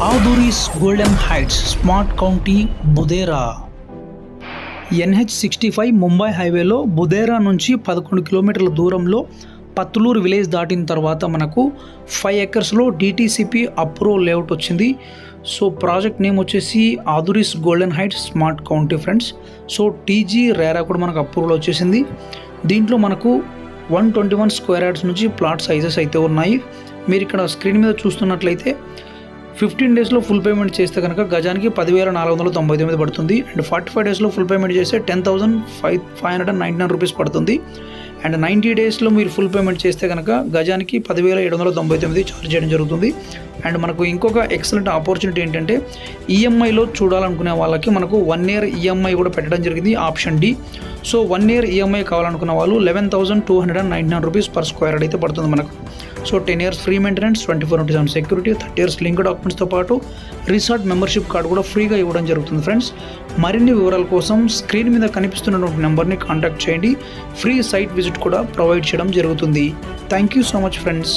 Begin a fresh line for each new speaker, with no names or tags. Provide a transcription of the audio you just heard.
ఆదూరిస్ golden heights smart county Budera. NH65 Mumbai హైవేలో బుదేరా నుంచి 11 కిలోమీటర్ల దూరంలో పత్తులూరు విలేజ్ దాటిన తర్వాత మనకు 5 ఎకర్స్లో DTCP అప్రూవల్ లేఅవుట్ వచ్చింది. సో ప్రాజెక్ట్ నేమ్ వచ్చేసి Aaduri's golden heights smart county friends. So TG RERA కూడా మనకు అప్రూవల్ వచ్చేసింది. దీంట్లో మనకు 121 స్క్వేర్ యార్డ్స్ నుంచి ప్లాట్ సైజెస్ అయితే ఉన్నాయి. మీరు ఇక్కడ స్క్రీన్ మీద చూస్తున్నట్లయితే 15 డేస్లో ఫుల్ పేమెంట్ చేస్తే కనుక గజానికి 10,499 పడుతుంది. అండ్ 45 డేస్లో ఫుల్ పేమెంట్ చేస్తే 10,599 రూపీస్ పడుతుంది. అండ్ 90 డేస్లో మీరు ఫుల్ పేమెంట్ చేస్తే కనుక గజానికి 10,799 ఛార్జ్ చేయడం జరుగుతుంది. అండ్ మనకు ఇంకొక ఎక్సలెంట్ ఆపర్చునిటీ ఏంటంటే ఈఎంఐలో చూడాలనుకునే వాళ్ళకి మనకు 1 year ఈఎంఐ కూడా పెట్టడం జరిగింది, option D. So 1 year EMI కావాలనుకున్న వాళ్ళు 11,299 రూపీస్ పర్ స్క్వేర్ యార్డ్ అయితే పడుతుంది మనకు. So 10 years free maintenance, 24/7 security, 30 years link డాక్యుమెంట్స్తో పాటు రిసార్ట్ మెంబర్షిప్ కార్డు కూడా ఫ్రీగా ఇవ్వడం జరుగుతుంది ఫ్రెండ్స్. మరిన్ని వివరాల కోసం స్క్రీన్ మీద కనిపిస్తున్నటువంటి నెంబర్ని కాంటాక్ట్ చేయండి. ఫ్రీ సైట్ విజిట్ కూడా ప్రొవైడ్ చేయడం జరుగుతుంది. Thank you so much friends.